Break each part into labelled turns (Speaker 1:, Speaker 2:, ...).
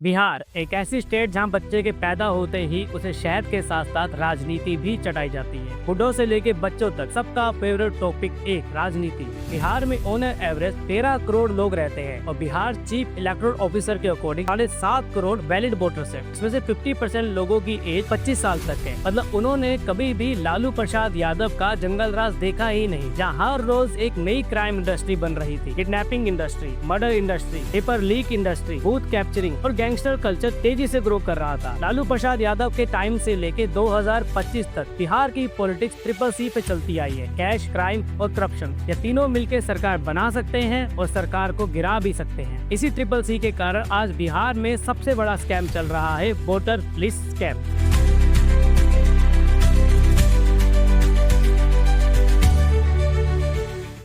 Speaker 1: बिहार एक ऐसी स्टेट जहां बच्चे के पैदा होते ही उसे शहर के साथ साथ राजनीति भी चटाई जाती है। बुढ़ों से लेके बच्चों तक सबका फेवरेट टॉपिक एक राजनीति। बिहार में ऑन एवरेज 13 करोड़ लोग रहते हैं और बिहार चीफ इलेक्टोरल ऑफिसर के अकॉर्डिंग 7.5 करोड़ वैलिड वोटर्स है। इसमें से 50% लोगों की एज 25 साल तक है। मतलब उन्होंने कभी भी लालू प्रसाद यादव का जंगल राज देखा ही नहीं, जहाँ हर रोज एक नई क्राइम इंडस्ट्री बन रही थी। Kidnapping industry, murder industry, paper leak industry, booth capturing और गैंगस्टर कल्चर तेजी से ग्रो कर रहा था। लालू प्रसाद यादव के टाइम से लेके 2025 तक बिहार की पॉलिटिक्स CCC पे चलती आई है। कैश, क्राइम और करप्शन, ये तीनों मिलकर सरकार बना सकते हैं और सरकार को गिरा भी सकते हैं। इसी CCC के कारण आज बिहार में सबसे बड़ा स्कैम चल रहा है, voter list scam.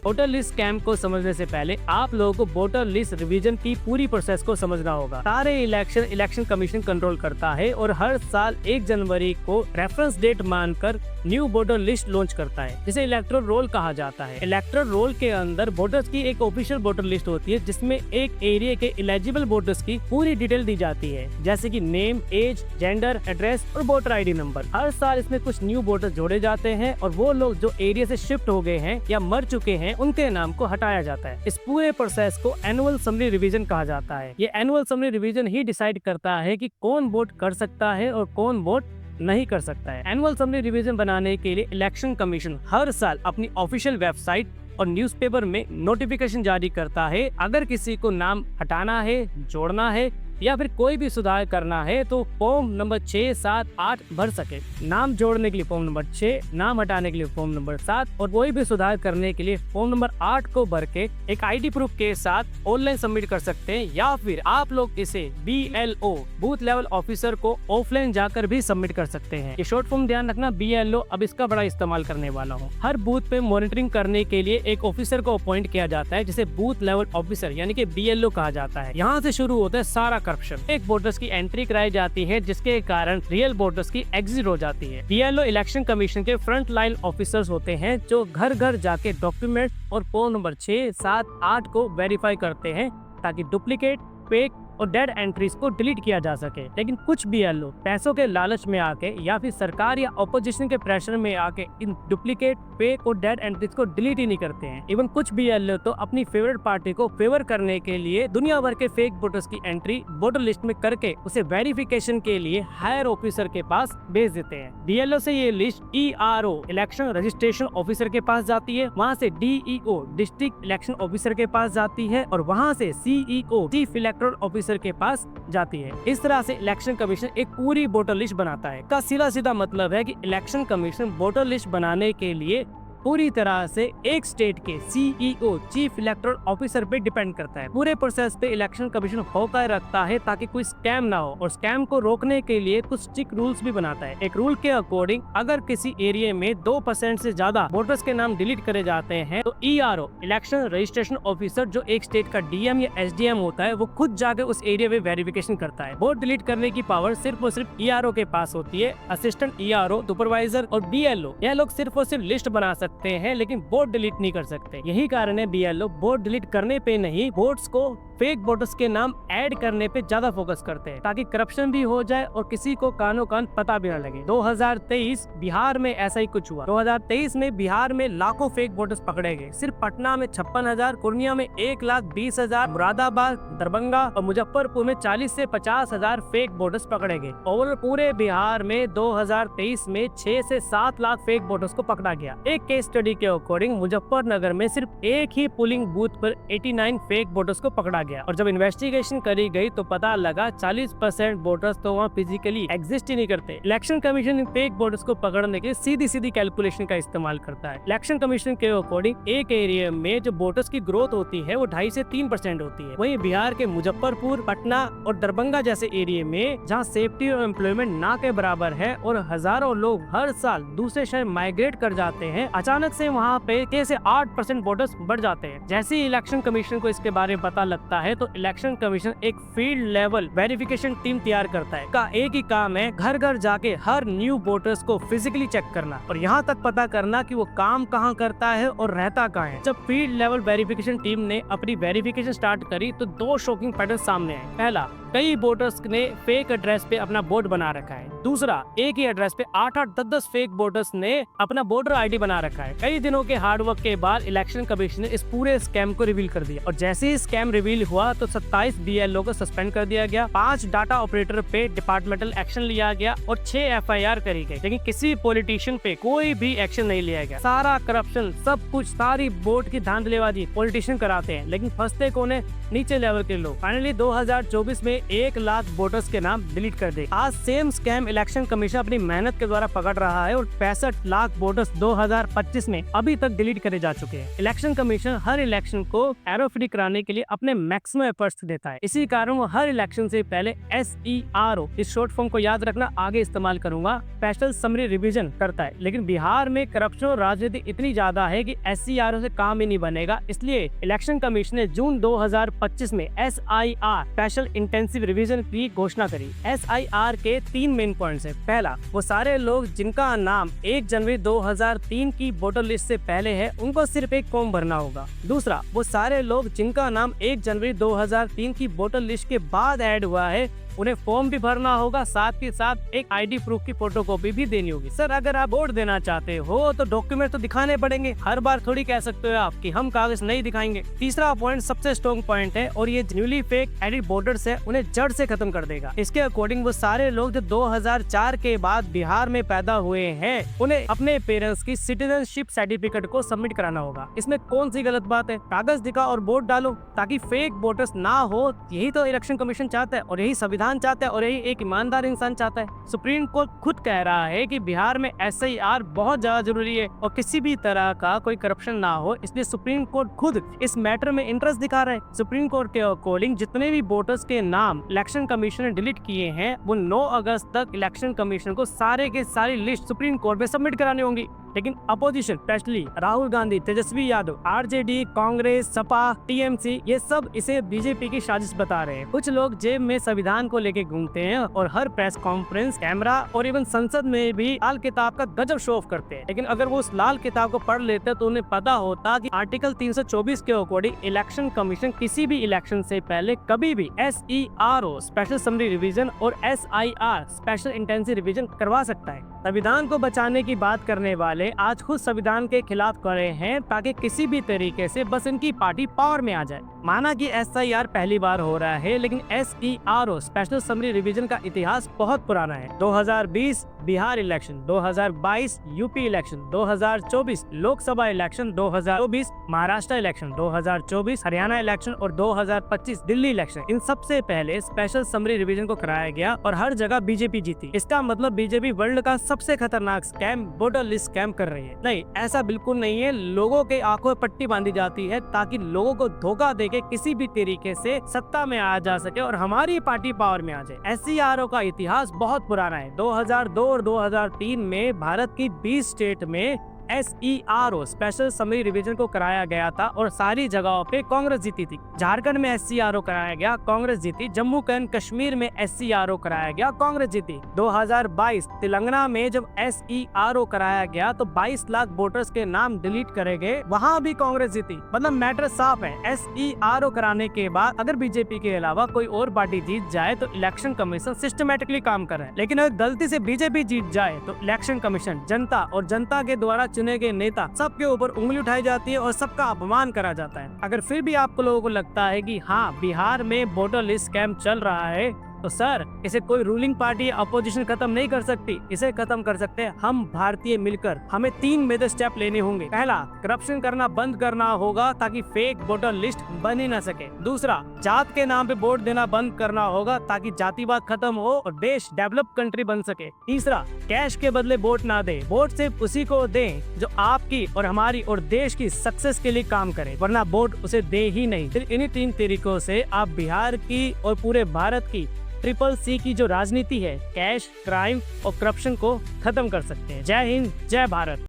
Speaker 1: Voter list scam को समझने से पहले आप लोगों को वोटर लिस्ट रिवीजन की पूरी प्रोसेस को समझना होगा। सारे इलेक्शन कमीशन कंट्रोल करता है और हर साल 1 जनवरी को रेफरेंस डेट मानकर न्यू वोटर लिस्ट लॉन्च करता है, जिसे इलेक्टोरल रोल कहा जाता है। इलेक्टोरल रोल के अंदर वोटर्स की एक ऑफिशियल वोटर लिस्ट होती है, जिसमें एक एरिया के एलिजिबल वोटर्स की पूरी डिटेल दी जाती है, जैसे कि नेम, एज, जेंडर, एड्रेस और वोटर ID नंबर। हर साल इसमें कुछ न्यू वोटर्स जोड़े जाते हैं और वो लोग जो एरिया से शिफ्ट हो गए हैं या मर चुके हैं उनके नाम को हटाया जाता है। इस पूरे प्रोसेस को एनुअल समरी रिवीजन कहा जाता है। ये एनुअल समरी रिवीजन ही डिसाइड करता है कि कौन वोट कर सकता है और कौन वोट नहीं कर सकता है। एनुअल समरी रिवीजन बनाने के लिए इलेक्शन कमीशन हर साल अपनी ऑफिशियल वेबसाइट और न्यूज़पेपर में नोटिफिकेशन जारी करता है। अगर किसी को नाम हटाना है, जोड़ना है या फिर कोई भी सुधार करना है तो फॉर्म नंबर 6, 7, 8 भर सके। नाम जोड़ने के लिए फॉर्म नंबर 6, नाम हटाने के लिए फॉर्म नंबर 7 और कोई भी सुधार करने के लिए फॉर्म नंबर 8 को भर के एक ID प्रूफ के साथ ऑनलाइन सबमिट कर सकते हैं, या फिर आप लोग इसे BLO बूथ लेवल ऑफिसर को ऑफलाइन जाकर भी सबमिट कर सकते हैं। ये शॉर्ट फॉर्म ध्यान रखना, BLO। अब इसका बड़ा इस्तेमाल करने वाला हूँ। हर बूथ पे मॉनिटरिंग करने के लिए एक ऑफिसर को अपॉइंट किया जाता है, जिसे बूथ लेवल ऑफिसर यानी कि BLO कहा जाता है। यहाँ से शुरू होता है सारा करप्शन। एक वोटर्स की एंट्री कराई जाती है, जिसके कारण रियल वोटर्स की एग्जिट हो जाती है। BLO इलेक्शन कमीशन के फ्रंट लाइन ऑफिसर्स होते हैं, जो घर घर जाके डॉक्यूमेंट और फॉर्म नंबर 6, 7, 8 को वेरीफाई करते हैं, ताकि डुप्लीकेट, फेक और डेड एंट्रीज को डिलीट किया जा सके। लेकिन कुछ BLO पैसों के लालच में आके या फिर सरकार या ऑपोजिशन के प्रेशर में आके इन डुप्लीकेट, फेक और डेड एंट्रीज को डिलीट ही नहीं करते हैं। इवन कुछ BLO तो अपनी फेवरेट पार्टी को फेवर करने के लिए दुनिया भर के फेक वोटर्स की एंट्री वोटर लिस्ट में करके उसे वेरिफिकेशन के लिए हायर ऑफिसर के पास भेज देते हैं। BLO से ये list ERO election registration officer के पास जाती है, वहाँ से DEO डिस्ट्रिक्ट इलेक्शन ऑफिसर के पास जाती है और वहाँ से CEO चीफ इलेक्टोरल ऑफिसर के पास जाती है। इस तरह से इलेक्शन कमीशन एक पूरी वोटर लिस्ट बनाता है। का सीधा मतलब है कि इलेक्शन कमीशन वोटर लिस्ट बनाने के लिए पूरी तरह से एक स्टेट के CEO चीफ इलेक्टोरल ऑफिसर पे डिपेंड करता है। पूरे प्रोसेस पे इलेक्शन कमीशन होकर रखता है ताकि कोई स्कैम ना हो, और स्कैम को रोकने के लिए कुछ स्ट्रिक्ट रूल्स भी बनाता है। एक रूल के अकॉर्डिंग अगर किसी एरिया में 2% से ज्यादा वोटर्स के नाम डिलीट करे जाते हैं तो ERO इलेक्शन रजिस्ट्रेशन ऑफिसर, जो एक स्टेट का DM या SDM होता है, वो खुद जाकर उस एरिया में वेरिफिकेशन करता है। वोट डिलीट करने की पावर सिर्फ और सिर्फ ERO के पास होती है। असिस्टेंट ERO, सुपरवाइजर और BLO, यह लोग सिर्फ और सिर्फ लिस्ट बना सकते हैं, लेकिन वोट डिलीट नहीं कर सकते। यही कारण है BLO वोट डिलीट करने पे नहीं, वोट्स को फेक वोटर्स के नाम ऐड करने पे ज्यादा फोकस करते हैं, ताकि करप्शन भी हो जाए और किसी को कानो कान पता भी न लगे। 2023 बिहार में ऐसा ही कुछ हुआ। 2023 में बिहार में लाखों फेक वोटर्स पकड़े गए। सिर्फ पटना में 56,000, पूर्णिया में 1,20,000, मुरादाबाद, दरभंगा और मुजफ्फरपुर में 40 से 50,000 फेक वोटर्स पकड़े गए। ओवरऑल पूरे बिहार में 2023 में 6 से 7 लाख फेक वोटर्स को पकड़ा गया। एक केस स्टडी के अकॉर्डिंग मुजफ्फरनगर में सिर्फ एक ही पोलिंग बूथ पर 89 फेक वोटर्स को पकड़ा गया, और जब इन्वेस्टिगेशन करी गई तो पता लगा 40% वोटर्स तो वहाँ फिजिकली एग्जिस्ट ही नहीं करते। इलेक्शन कमीशन इन फेक वोटर्स को पकड़ने के लिए सीधी कैलकुलेशन का इस्तेमाल करता है। इलेक्शन कमीशन के अकॉर्डिंग एक एरिया में जो वोटर्स की ग्रोथ होती है वो 2.5 से 3% होती है। वहीं बिहार के मुजफ्फरपुर, पटना और दरभंगा जैसे एरिया में, जहाँ सेफ्टी और एम्प्लॉयमेंट ना के बराबर है और हजारों लोग हर साल दूसरे शहर माइग्रेट कर जाते हैं, अचानक से वहाँ पे 6 से 8% वोटर्स बढ़ जाते हैं। जैसे ही इलेक्शन कमीशन को इसके बारे में पता लगता है तो इलेक्शन कमीशन एक फील्ड लेवल वेरिफिकेशन टीम तैयार करता है। का एक ही काम है घर घर जाके हर न्यू वोटर्स को फिजिकली चेक करना और यहाँ तक पता करना कि वो काम कहाँ करता है और रहता कहाँ है। जब फील्ड लेवल वेरिफिकेशन टीम ने अपनी वेरिफिकेशन स्टार्ट करी तो 2 शॉकिंग पैटर्न सामने आए। पहला, कई वोटर्स ने फेक एड्रेस पे अपना वोट बना रखा है। दूसरा, एक ही एड्रेस पे 8-8, 10-10 फेक वोटर्स ने अपना वोटर आईडी बना रखा है। कई दिनों के हार्डवर्क के बाद इलेक्शन कमीशन ने इस पूरे स्कैम को रिवील कर दिया और जैसे ही स्कैम रिवील हुआ तो 27 बीएलओ को सस्पेंड कर दिया गया, 5 डाटा ऑपरेटर पे डिपार्टमेंटल एक्शन लिया गया और 6 एफआईआर करी गई, लेकिन किसी पॉलिटिशियन पे कोई भी एक्शन नहीं लिया गया। सारा करप्शन, सब कुछ, सारी वोट की धांधलीबाजी पॉलिटिशियन कराते हैं, लेकिन फंसते कौन है? नीचे लेवल के लोग। फाइनली 2024 में 1 लाख वोटर्स के नाम डिलीट कर दे। आज सेम स्कैम इलेक्शन कमीशन अपनी मेहनत के द्वारा पकड़ रहा है और 65 लाख वोटर्स 2025 में अभी तक डिलीट करे जा चुके हैं। इलेक्शन कमीशन हर इलेक्शन को एरर फ्री कराने के लिए अपने मैक्सिमम एफर्ट्स देता है। इसी कारण वो हर इलेक्शन से पहले SERO, इस शॉर्ट फॉर्म को याद रखना, आगे इस्तेमाल करूंगा, स्पेशल समरी रिवीजन करता है। लेकिन बिहार में करप्शन और राजनीति इतनी ज्यादा है कि SERO से काम ही नहीं बनेगा। इसलिए इलेक्शन कमीशन ने जून 2025 में SIR, स्पेशल इंटेंसिव रिवीजन की घोषणा करी। SIR के 3 मेन पॉइंट्स हैं। पहला, वो सारे लोग जिनका नाम 1 जनवरी 2003 की वोटर लिस्ट से पहले है, उनको सिर्फ एक फॉर्म भरना होगा। दूसरा, वो सारे लोग जिनका नाम 1 जनवरी 2003 की वोटर लिस्ट के बाद ऐड हुआ है, उन्हें फॉर्म भी भरना होगा, साथ ही साथ एक आईडी प्रूफ की फोटोकॉपी भी देनी होगी। सर, अगर आप वोट देना चाहते हो तो डॉक्यूमेंट तो दिखाने पड़ेंगे। हर बार थोड़ी कह सकते हो आप कि हम कागज नहीं दिखाएंगे। तीसरा पॉइंट सबसे स्ट्रॉन्ग पॉइंट है और ये न्यूली फेक एडिट वोटर्स है, उन्हें जड़ से खत्म कर देगा। इसके अकॉर्डिंग वो सारे लोग जो 2004 के बाद बिहार में पैदा हुए हैं, उन्हें अपने पेरेंट्स की सिटीजनशिप सर्टिफिकेट को सबमिट कराना होगा। इसमें कौन सी गलत बात है? कागज दिखा और वोट डालो ताकि फेक वोटर्स ना हो। यही तो इलेक्शन कमीशन चाहता है और यही संविधान चाहता है और यही एक ईमानदार इंसान चाहता है। सुप्रीम कोर्ट खुद कह रहा है कि बिहार में SIR बहुत ज्यादा जरूरी है और किसी भी तरह का कोई करप्शन ना हो, इसलिए सुप्रीम कोर्ट खुद इस मैटर में इंटरेस्ट दिखा रहा है। सुप्रीम कोर्ट के अकॉर्डिंग जितने भी वोटर्स के नाम इलेक्शन कमीशन ने डिलीट किए हैं, वो 9 अगस्त तक इलेक्शन कमीशन को सारे के सारी लिस्ट सुप्रीम कोर्ट में सबमिट करानी होंगी। लेकिन opposition, specially Rahul Gandhi, Tejashwi Yadav, RJD, Congress, Sapa, TMC, ये सब इसे बीजेपी की साजिश बता रहे हैं। कुछ लोग जेब में संविधान को लेके घूमते हैं और हर प्रेस कॉन्फ्रेंस, कैमरा और इवन संसद में भी लाल किताब का गजब शो ऑफ करते हैं। लेकिन अगर वो उस लाल किताब को पढ़ लेते तो उन्हें पता होता कि आर्टिकल 324 के अकॉर्डिंग इलेक्शन कमीशन किसी भी इलेक्शन से पहले कभी भी SERO, स्पेशल समरी रिवीजन और SIR, स्पेशल इंटेंसिव रिवीजन करवा सकता है। संविधान को बचाने की बात करने वाले आज खुद संविधान के खिलाफ खड़े हैं ताकि किसी भी तरीके से बस इनकी पार्टी पावर में आ जाए। माना कि SIR पहली बार हो रहा है, लेकिन SERO, स्पेशल समरी रिवीजन का इतिहास बहुत पुराना है। 2020 Bihar election, 2022 UP election, 2024 Lok Sabha election, 2024 Maharashtra election, 2024 Haryana election और 2025 दिल्ली इलेक्शन, इन सबसे पहले स्पेशल समरी रिवीजन को कराया गया और हर जगह बीजेपी जीती। इसका मतलब बीजेपी वर्ल्ड का सबसे खतरनाक स्कैम, वोटर लिस्ट स्कैम कर रही है। नहीं, ऐसा बिल्कुल नहीं है। लोगों के आंखों में पट्टी बांधी जाती है ताकि लोगों को धोखा देके किसी भी तरीके से सत्ता में आ जा सके और हमारी पार्टी पावर में आ जाए। SERO का इतिहास बहुत पुराना है। 2002 और 2003 में भारत की 20 स्टेट में SERO, स्पेशल समरी रिवीजन को कराया गया था और सारी जगहों पे कांग्रेस जीती थी। झारखंड में SERO कराया गया, कांग्रेस जीती। जम्मू एंड कश्मीर में SERO कराया गया, कांग्रेस जीती। 2022 तेलंगाना में जब SERO कराया गया तो 22 लाख वोटर्स के नाम डिलीट करे गए, वहाँ भी कांग्रेस जीती। मतलब मैटर साफ है। SERO कराने के बाद अगर बीजेपी के अलावा कोई और पार्टी जीत जाए तो इलेक्शन कमीशन सिस्टमेटिकली काम कर रहा है, लेकिन अगर गलती से बीजेपी जीत जाए तो इलेक्शन कमीशन, जनता और जनता के द्वारा चुने गए नेता, सबके ऊपर उंगली उठाई जाती है और सबका अपमान करा जाता है। अगर फिर भी आप लोगों को लगता है कि हाँ, बिहार में वोटर लिस्ट स्कैम चल रहा है, तो सर, इसे कोई रूलिंग पार्टी या अपोजिशन खत्म नहीं कर सकती। इसे खत्म कर सकते हैं हम भारतीय मिलकर। हमें 3 मेजर स्टेप लेने होंगे। पहला, करप्शन करना बंद करना होगा ताकि फेक वोटर लिस्ट बन ही न सके। दूसरा, जात के नाम पे वोट देना बंद करना होगा ताकि जातिवाद खत्म हो और देश डेवलप कंट्री बन सके। तीसरा, कैश के बदले वोट ना दे, वोट सिर्फ उसी को दें जो आपकी और हमारी और देश की सक्सेस के लिए काम करे, वरना वोट उसे दे ही नहीं। फिर इन्हीं 3 तरीकों से आप बिहार की और पूरे भारत की CCC की जो राजनीति है, कैश, क्राइम और करप्शन को खत्म कर सकते हैं। जय हिंद, जय भारत।